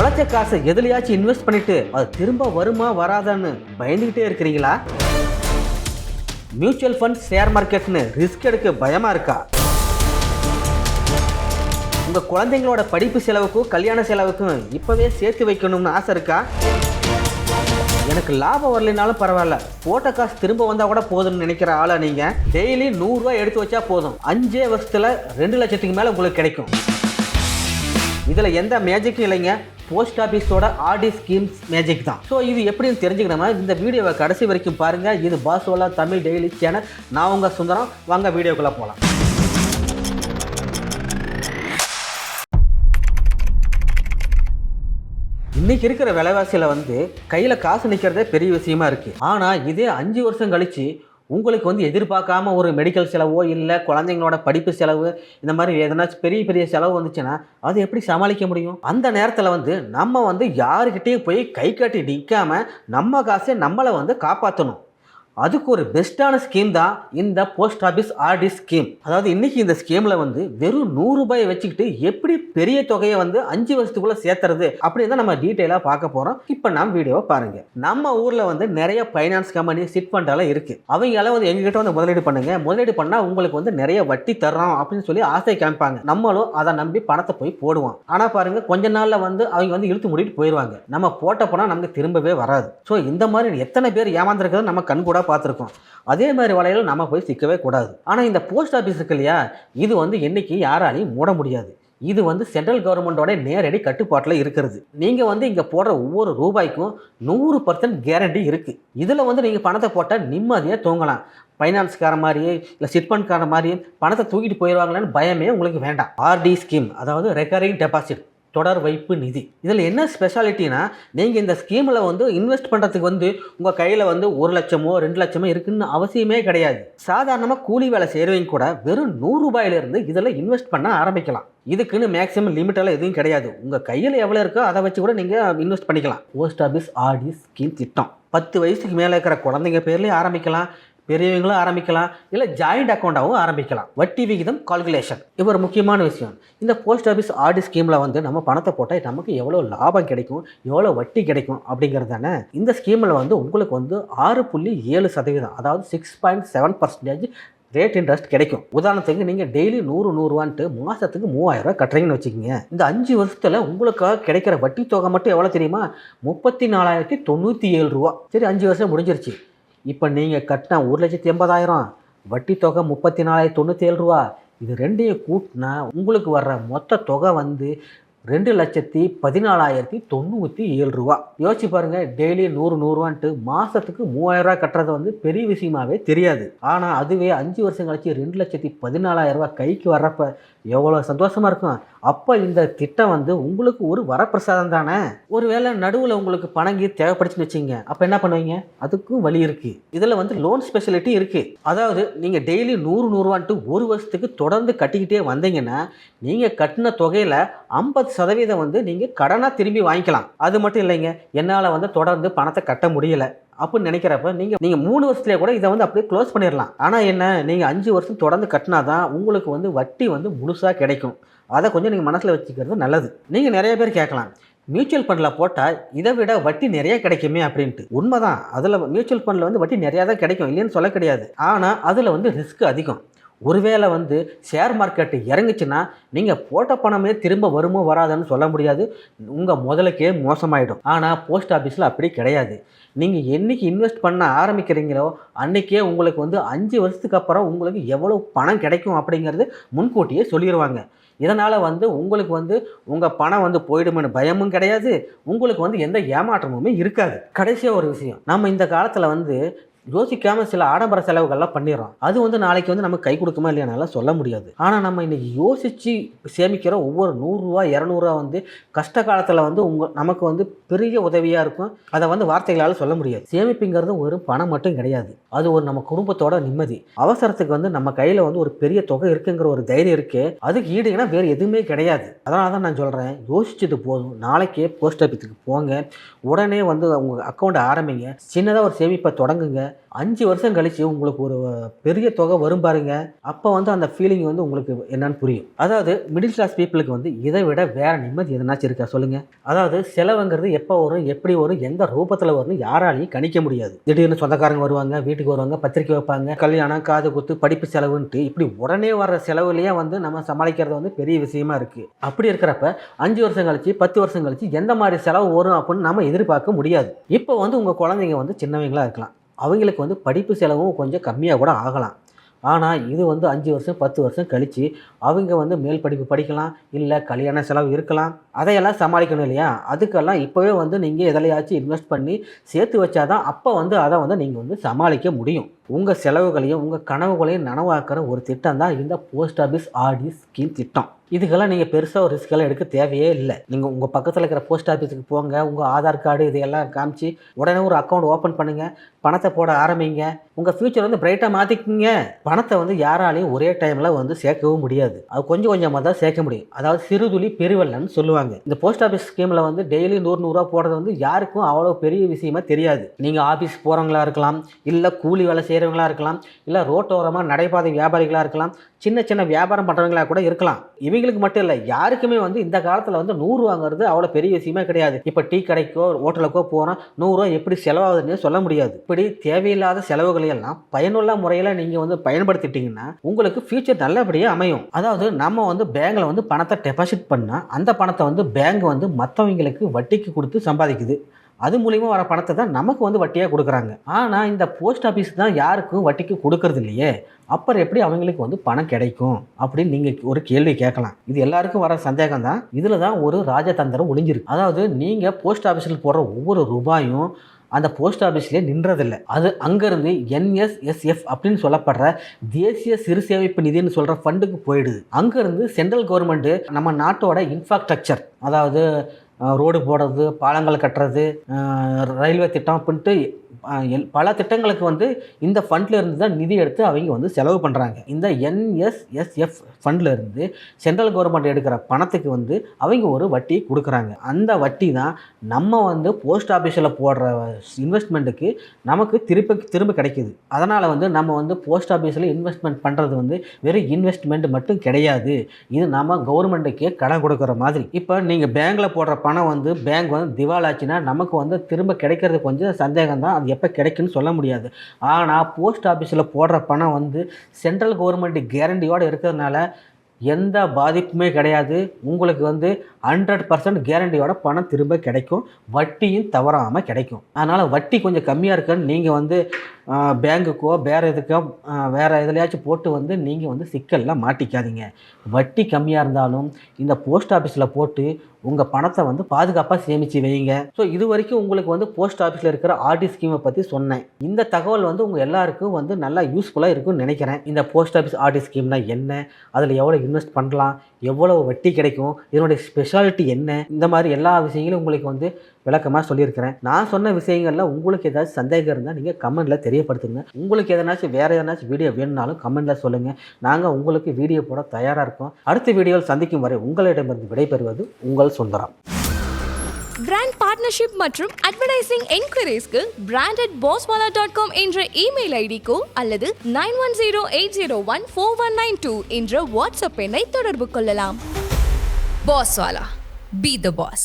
உழைச்ச காசை எதுலையாச்சும் இன்வெஸ்ட் பண்ணிட்டு அது திரும்ப வருமா வராதான்னு பயந்துகிட்டே இருக்கிறீங்களா? மியூச்சுவல் ஃபண்ட், ஷேர் மார்க்கெட்னு ரிஸ்க் எடுக்க பயமா இருக்கா? உங்க குழந்தைங்களோட படிப்பு செலவுக்கும் கல்யாண செலவுக்கும் இப்பவே சேர்த்து வைக்கணும்னு ஆசை இருக்கா? எனக்கு லாபம் வரலைனாலும் பரவாயில்ல, போட்ட காசு திரும்ப வந்தா கூட போதும்னு நினைக்கிற ஆளா நீங்க? டெய்லி 100 ரூபாய் எடுத்து வச்சா போதும், 5 வருஷத்துல 2 லட்சத்துக்கு மேல உங்களுக்கு கிடைக்கும். இதுல எந்த மேஜிக்கும் இல்லைங்க, போஸ்ட் ஆஃபீஸோட ஆர்டி ஸ்கீம்ஸ் மேஜிக் தான். ஸோ இது எப்படின்னு தெரிஞ்சுக்கணுமா, இந்த வீடியோவை கடைசி வரைக்கும் பாருங்க. இது பாசோலா தமிழ் டெய்லி சேனல். நான் உங்க சுந்தரம். வாங்க வீடியோக்குள்ள போகலாம். இன்னைக்கு இருக்கிற விலைவாசியில் கையில் காசு நிற்கிறதே பெரிய விஷயமா இருக்குது. ஆனால் இதே 5 வருஷம் கழித்து உங்களுக்கு எதிர்பார்க்காம ஒரு மெடிக்கல் செலவோ இல்லை குழந்தைங்களோட படிப்பு செலவு, இந்த மாதிரி எதனாச்சும் பெரிய பெரிய செலவு வந்துச்சுன்னா அது எப்படி சமாளிக்க முடியும்? அந்த நேரத்தில் நம்ம யாருக்கிட்டேயும் போய் கை கட்டி நிற்காம நம்ம காசை நம்மளை காப்பாற்றணும். அதுக்கு ஒரு பெஸ்ட்டான ஸ்கீம் தான் இந்த போஸ்ட் ஆஃபீஸ் ஆர்டி ஸ்கீம். அதாவது இன்னைக்கு இந்த ஸ்கீமில் வெறும் 100 ரூபாயை வச்சுக்கிட்டு எப்படி பெரிய தொகையை 5 வருஷத்துக்குள்ள சேர்த்துறது அப்படின்னு தான் நம்ம டீட்டெயிலாக பார்க்க போகிறோம். இப்போ நம்ம வீடியோவை பாருங்க. நம்ம ஊரில் நிறைய ஃபைனான்ஸ் கம்பெனி, சிட் ஃபண்ட் எல்லாம் இருக்கு. அவங்களால எங்ககிட்ட முதலீடு பண்ணுங்க, முதலீடு பண்ணால் உங்களுக்கு நிறைய வட்டி தர்றோம் அப்படின்னு சொல்லி ஆசை காமிப்பாங்க. நம்மளும் அதை நம்பி பணத்தை போய் போடுவோம். ஆனால் பாருங்க, கொஞ்ச நாளில் அவங்க இழுத்து மூடிட்டு போயிடுவாங்க. நம்ம போட்ட பணம் நமக்கு திரும்பவே வராது. ஸோ இந்த மாதிரி எத்தனை பேர் ஏமாந்துருக்கிறது நம்ம கண் கூட பார்த்துருக்கோம். அதே மாதிரி வலையில நம்ம போய் சிக்கவே கூடாது. ஆனால் இந்த போஸ்ட் ஆஃபீஸ் இருக்கு இல்லையா, இது என்னைக்கு யாராலையும் மூட முடியாது. இது சென்ட்ரல் கவர்மெண்டோட நேரடி கட்டுப்பாட்டில் இருக்கிறது. நீங்கள் இங்கே போடுற ஒவ்வொரு ரூபாய்க்கும் 100% கேரண்டி இருக்குது. இதில் நீங்கள் பணத்தை போட்டால் நிம்மதியாக தூங்கலாம். ஃபைனான்ஸ்கார மாதிரியே இல்லை சிட்ஃபண்ட்கார மாதிரியே பணத்தை தூக்கிட்டு போயிடுவாங்களான்னு பயமே உங்களுக்கு வேண்டாம். ஆர்டி ஸ்கீம், அதாவது ரெக்கரிங் டெபாசிட், தொடர் வைப்பு நிதி. இதில் என்ன ஸ்பெஷாலிட்டினா, நீங்கள் இந்த ஸ்கீமில் இன்வெஸ்ட் பண்ணுறதுக்கு உங்கள் கையில் 1 லட்சமோ 2 லட்சமோ இருக்குன்னு அவசியமே கிடையாது. சாதாரணமாக கூலி வேலை செய்கிறவங்க கூட வெறும் 100 ரூபாயிலிருந்து இதில் இன்வெஸ்ட் பண்ண ஆரம்பிக்கலாம். இதுக்குன்னு மேக்ஸிமம் லிமிட்டெல்லாம் எதுவும் கிடையாது. உங்கள் கையில் எவ்வளோ இருக்கோ அதை வச்சு கூட நீங்கள் இன்வெஸ்ட் பண்ணிக்கலாம். போஸ்ட் ஆஃபீஸ் ஆர்டி ஸ்கீம் திட்டம் 10 வயசுக்கு மேலே இருக்கிற குழந்தைங்க பேர்லேயே ஆரம்பிக்கலாம், பெரியவங்களும் ஆரம்பிக்கலாம், இல்லை ஜாயிண்ட் அக்கௌண்ட்டாகவும் ஆரம்பிக்கலாம். வட்டி விகிதம் கால்குலேஷன் இது ஒரு முக்கியமான விஷயம். இந்த போஸ்ட் ஆஃபீஸ் ஆர்டி ஸ்கீமில் நம்ம பணத்தை போட்டால் நமக்கு எவ்வளோ லாபம் கிடைக்கும், எவ்வளோ வட்டி கிடைக்கும் அப்படிங்கிறது தானே. இந்த ஸ்கீமில் உங்களுக்கு 6.7%, அதாவது 6.7% ரேட் இன்ட்ரெஸ்ட் கிடைக்கும். உதாரணத்துக்கு நீங்கள் டெய்லி 100 ரூபான்ட்டு மாதத்துக்கு 3000 ரூபா கட்டுறீங்கன்னு வச்சுக்கோங்க. இந்த 5 வருஷத்தில் உங்களுக்கு கிடைக்கிற வட்டி தொகை மட்டும் எவ்வளோ தெரியுமா? 34,097 ரூபா. சரி, 5 வருஷம் முடிஞ்சிருச்சு. இப்போ நீங்கள் கட்டினா 1,80,000, வட்டி தொகை 34,097 ரூபா. இது ரெண்டையும் கூட்டினா உங்களுக்கு வர்ற மொத்த தொகை 2,14,097 ரூபா. யோசிச்சு பாருங்க, டெய்லி 100 ரூபான்ட்டு மாதத்துக்கு 3000 ரூபா கட்டுறது பெரிய விஷயமாவே தெரியாது. ஆனால் அதுவே 5 வருஷம் கழிச்சு 2,14,000 ரூபா கைக்கு வர்றப்ப எவ்வளோ சந்தோஷமாக இருக்கும். அப்போ இந்த திட்டம் உங்களுக்கு ஒரு வரப்பிரசாதம் தானே. ஒருவேளை நடுவில் உங்களுக்கு பணங்கி தேவைப்படுச்சுன்னு வச்சுங்க, அப்போ என்ன பண்ணுவீங்க? அதுக்கும் வழி இருக்குது. இதில் லோன் ஸ்பெஷாலிட்டி இருக்குது. அதாவது நீங்கள் டெய்லி 100 ரூபான்ட்டு 1 வருஷத்துக்கு தொடர்ந்து கட்டிக்கிட்டே வந்தீங்கன்னா நீங்கள் கட்டின தொகையில் 50% நீங்கள் கடனாக திரும்பி வாங்கிக்கலாம். அது மட்டும் இல்லைங்க, என்னால் தொடர்ந்து பணத்தை கட்ட முடியலை அப்படின்னு நினைக்கிறப்ப நீங்கள் 3 வருஷத்துலேயே கூட இதை அப்படியே க்ளோஸ் பண்ணிடலாம். ஆனால் என்ன, நீங்கள் 5 வருஷம் தொடர்ந்து கட்டினா தான் உங்களுக்கு வட்டி முழுசாக கிடைக்கும். அதை கொஞ்சம் நீங்கள் மனசில் வச்சுக்கிறது நல்லது. நீங்கள் நிறைய பேர் கேட்கலாம், மியூச்சுவல் ஃபண்டில் போட்டால் இதை விட வட்டி நிறைய கிடைக்குமே அப்படின்ட்டு. உண்மைதான், அதில் மியூச்சுவல் ஃபண்டில் வட்டி நிறையா தான் கிடைக்கும், இல்லைன்னு சொல்ல கிடையாது. ஆனால் அதில் ரிஸ்க் அதிகம். ஒருவேளை ஷேர் மார்க்கெட்டு இறங்குச்சுன்னா நீங்கள் போட்ட பணமே திரும்ப வருமோ வராதுன்னு சொல்ல முடியாது. உங்கள் முதலுக்கே மோசமாயிடும். ஆனால் போஸ்ட் ஆஃபீஸில் அப்படி கிடையாது. நீங்கள் என்றைக்கு இன்வெஸ்ட் பண்ண ஆரம்பிக்கிறீங்களோ அன்றைக்கே உங்களுக்கு 5 வருஷத்துக்கு அப்புறம் உங்களுக்கு எவ்வளோ பணம் கிடைக்கும் அப்படிங்கிறது முன்கூட்டியே சொல்லிடுவாங்க. இதனால் உங்களுக்கு உங்கள் பணம் போயிடுமென்னு பயமும் கிடையாது, உங்களுக்கு எந்த ஏமாற்றமுமே இருக்காது. கடைசியாக ஒரு விஷயம், நம்ம இந்த காலத்தில் யோசிக்காமல் சில ஆடம்பர செலவுகள்லாம் பண்ணிடுறோம். அது நாளைக்கு நமக்கு கை கொடுக்குமா இல்லையானால சொல்ல முடியாது. ஆனால் நம்ம இன்றைக்கி யோசித்து சேமிக்கிற ஒவ்வொரு 100 ரூபா 200 ரூபா கஷ்ட காலத்தில் நமக்கு பெரிய உதவியாக இருக்கும். அதை வார்த்தைகளால் சொல்ல முடியாது. சேமிப்புங்கிறது ஒரு பணம் மட்டும் கிடையாது, அது ஒரு நம்ம குடும்பத்தோட நிம்மதி. அவசரத்துக்கு நம்ம கையில் ஒரு பெரிய தொகை இருக்குங்கிற ஒரு தைரியம் இருக்கு, அதுக்கு ஈடுனா வேறு எதுவுமே கிடையாது. அதனால தான் நான் சொல்கிறேன், யோசிச்சது போதும். நாளைக்கே போஸ்ட் ஆஃபீஸுக்கு போங்க, உடனே உங்கள் அக்கௌண்ட்டை ஆரம்பிங்க, சின்னதாக ஒரு சேமிப்பை தொடங்குங்க. 5 வருஷம் கழிச்சு உங்களுக்கு ஒரு பெரிய தொகை வரும் பாருங்க, அப்போ வந்து அந்த ஃபீலிங் வந்து உங்களுக்கு என்னன்னு புரியும். அதாவது மிடில் கிளாஸ் பீப்புளுக்கு வந்து இதை விட வேற நிம்மதி எதனாச்சும் இருக்கா சொல்லுங்க? அதாவது செலவுங்கிறது எப்போ வரும், எப்படி வரும், எந்த ரூபத்தில் வரும்னு யாராலையும் கணிக்க முடியாது. திடீர்னு சொந்தக்காரங்க வருவாங்க, வீட்டுக்கு வருவாங்க, பத்திரிக்கை வைப்பாங்க, கல்யாணம், காது குத்து, படிப்பு செலவுன்ட்டு இப்படி உடனே வர்ற செலவுலேயே வந்து நம்ம சமாளிக்கிறது வந்து பெரிய விஷயமா இருக்கு. அப்படி இருக்கிறப்ப 5 வருஷம் கழிச்சு 10 வருஷம் கழிச்சு எந்த மாதிரி செலவு வரும் அப்படின்னு நம்ம எதிர்பார்க்க முடியாது. இப்போ வந்து உங்கள் குழந்தைங்க வந்து சின்னவங்களா இருக்கலாம், அவங்களுக்கு வந்து படிப்பு செலவும் கொஞ்சம் கம்மியாக கூட ஆகலாம். ஆனால் இது வந்து 5 வருஷம் 10 வருஷம் கழித்து அவங்க வந்து மேல் படிப்பு படிக்கலாம், இல்லை கல்யாண செலவு இருக்கலாம், அதையெல்லாம் சமாளிக்கணும் இல்லையா? அதுக்கெல்லாம் இப்போவே வந்து நீங்கள் எதிலையாச்சும் இன்வெஸ்ட் பண்ணி சேர்த்து வச்சாதான் அப்போ வந்து அதை வந்து நீங்கள் வந்து சமாளிக்க முடியும். உங்கள் செலவுகளையும் உங்கள் கனவுகளையும் நனவாக்குற ஒரு திட்டம் தான் இந்த போஸ்ட் ஆஃபீஸ் ஆர்டி ஸ்கீம் திட்டம். இதுக்கெல்லாம் நீங்கள் பெருசாக ஒரு ரிஸ்க்கெல்லாம் எடுக்க தேவையே இல்லை. நீங்கள் உங்கள் பக்கத்தில் இருக்கிற போஸ்ட் ஆஃபீஸுக்கு போங்க, உங்கள் ஆதார் கார்டு இதையெல்லாம் காமிச்சு உடனே ஒரு அக்கௌண்ட் ஓப்பன் பண்ணுங்கள், பணத்தை போட ஆரம்பிங்க. உங்கள் ஃப்யூச்சர் வந்து பிரைட்டாக மாற்றிக்குங்க. பணத்தை வந்து யாராலையும் ஒரே டைமில் வந்து சேர்க்கவும் முடியாது, அது கொஞ்சம் கொஞ்சமாக தான் சேர்க்க முடியும். அதாவது சிறுதுளி பெருவெள்ளம்னு சொல்லுவாங்க. இந்த போஸ்ட் ஆஃபீஸ் ஸ்கீமில் வந்து டெய்லி 100 ரூபா போடுறது வந்து யாருக்கும் அவ்வளோ பெரிய விஷயமா தெரியாது. நீங்கள் ஆஃபீஸ் போகிறவங்களா இருக்கலாம், இல்லை கூலி வேலை செய்கிறவங்களா இருக்கலாம், இல்லை ரோட்டோரமாக நடைபாதை வியாபாரிகளாக இருக்கலாம், சின்ன சின்ன வியாபாரம் பண்ணுறவங்களா கூட இருக்கலாம். இவங்களுக்கு மட்டும் இல்லை, யாருக்குமே வந்து இந்த காலத்தில் வந்து 100 வாங்குறது அவ்வளோ பெரிய விஷயமே கிடையாது. இப்போ டீ கடைக்கோ ஹோட்டலுக்கோ போனால் 100 ரூபா எப்படி செலவாகுதுன்னு சொல்ல முடியாது. இப்படி தேவையில்லாத செலவுகளையெல்லாம் பயனுள்ள முறையில் நீங்கள் வந்து பயன்படுத்திட்டீங்கன்னா உங்களுக்கு ஃபியூச்சர் நல்லபடியாக அமையும். அதாவது நம்ம வந்து பேங்கில் வந்து பணத்தை டெபாசிட் பண்ணால் அந்த பணத்தை வந்து பேங்க் வந்து மற்றவங்களுக்கு வட்டிக்கு கொடுத்து சம்பாதிக்குது. அது மூலிமா வர பணத்தை தான் நமக்கு வந்து வட்டியாக கொடுக்குறாங்க. ஆனால் இந்த போஸ்ட் ஆஃபீஸ் தான் யாருக்கும் வட்டிக்கு கொடுக்கறது இல்லையே, அப்புறம் எப்படி அவங்களுக்கு வந்து பணம் கிடைக்கும் அப்படின்னு நீங்கள் ஒரு கேள்வி கேட்கலாம். இது எல்லாருக்கும் வர சந்தேகம் தான். இதில் தான் ஒரு ராஜதந்திரம் ஒளிஞ்சிருக்கு. அதாவது நீங்கள் போஸ்ட் ஆஃபீஸில் போடுற ஒவ்வொரு ரூபாயும் அந்த போஸ்ட் ஆஃபீஸ்லேயே நின்றதில்லை. அது அங்கேருந்து NSSF அப்படின்னு சொல்லப்படுற தேசிய சிறு சேமிப்பு நிதின்னு சொல்கிற ஃபண்டுக்கு போயிடுது. அங்கேருந்து சென்ட்ரல் கவர்மெண்ட்டு நம்ம நாட்டோட இன்ஃப்ராஸ்ட்ரக்சர், அதாவது ரோடு போடுறது, பாலங்கள் கட்டுறது, ரயில்வே திட்டம் அப்படின்ட்டு பல திட்டங்களுக்கு வந்து இந்த ஃபண்டில் இருந்து தான் நிதி எடுத்து அவங்க வந்து செலவு பண்ணுறாங்க. இந்த NSSF ஃபண்டில் இருந்து சென்ட்ரல் கவர்மெண்ட் எடுக்கிற பணத்துக்கு வந்து அவங்க ஒரு வட்டி கொடுக்குறாங்க. அந்த வட்டி தான் நம்ம வந்து போஸ்ட் ஆஃபீஸில் போடுற இன்வெஸ்ட்மெண்ட்டுக்கு நமக்கு திரும்ப கிடைக்கிது. அதனால் வந்து நம்ம வந்து போஸ்ட் ஆஃபீஸில் இன்வெஸ்ட்மெண்ட் பண்ணுறது வந்து வெறும் இன்வெஸ்ட்மெண்ட் மட்டும் கிடையாது, இது நம்ம கவர்மெண்ட்டுக்கே கடன் கொடுக்குற மாதிரி. இப்போ நீங்கள் பேங்கில் போடுற பணம் வந்து பேங்க் வந்து திவாலாச்சுன்னா நமக்கு வந்து திரும்ப கிடைக்கிறது கொஞ்சம் சந்தேகம் தான், அது எப்போ கிடைக்குன்னு சொல்ல முடியாது. ஆனால் போஸ்ட் ஆஃபீஸில் போடுற பணம் வந்து சென்ட்ரல் கவர்மெண்ட் கேரண்டியோடு இருக்கிறதுனால எந்த பாதிப்புமே கிடையாது. உங்களுக்கு வந்து 100% கேரண்டியோட பணம் திரும்ப கிடைக்கும், வட்டியும் தவறாமல் கிடைக்கும். அதனால் வட்டி கொஞ்சம் கம்மியாக இருக்குன்னு நீங்கள் வந்து பேங்குக்கோ வேறு எதுலையாச்சும் போட்டு வந்து நீங்கள் வந்து சிக்கலில் மாட்டிக்காதீங்க. வட்டி கம்மியாக இருந்தாலும் இந்த போஸ்ட் ஆஃபீஸில் போட்டு உங்கள் பணத்தை வந்து பாதுகாப்பாக சேமித்து வைங்க. ஸோ இது வரைக்கும் உங்களுக்கு வந்து போஸ்ட் ஆஃபீஸில் இருக்கிற ஆர்டி ஸ்கீமை பற்றி சொன்னேன். இந்த தகவல் வந்து உங்கள் எல்லாருக்கும் வந்து நல்லா யூஸ்ஃபுல்லாக இருக்கும்னு நினைக்கிறேன். இந்த போஸ்ட் ஆஃபீஸ் ஆர்டி ஸ்கீம்னா என்ன, அதில் எவ்வளோ இன்வெஸ்ட் பண்ணலாம், எவ்வளோ வட்டி கிடைக்கும், இதனுடைய ஸ்பெஷாலிட்டி என்ன, இந்த மாதிரி எல்லா விஷயங்களும் உங்களுக்கு வந்து விளக்கமாக சொல்லியிருக்கிறேன். நான் சொன்ன விஷயங்களில் உங்களுக்கு ஏதாச்சும் சந்தேகம் இருந்தால் நீங்கள் கமெண்ட்டில் தெரியப்படுத்துங்க. உங்களுக்கு வேறு எதனாச்சும் வீடியோ வேணும்னாலும் கமெண்ட்டில் சொல்லுங்கள். நாங்கள் உங்களுக்கு வீடியோ போட தயாராக இருக்கோம். அடுத்த வீடியோவில் சந்திக்கும் வரை உங்களிடமிருந்து விடைபெறுவது உங்கள் சுந்தரம். பிராண்ட் பார்ட்னர்ஷிப் மற்றும் அட்வர்டைசிங் என்கொயரிஸ்க்கு brand@bosswala.com என்ற இமெயில் ஐடிக்கோ அல்லது 9108014192 என்ற வாட்ஸ்அப் எண்ணை தொடர்பு கொள்ளலாம். Bosswala, be the boss.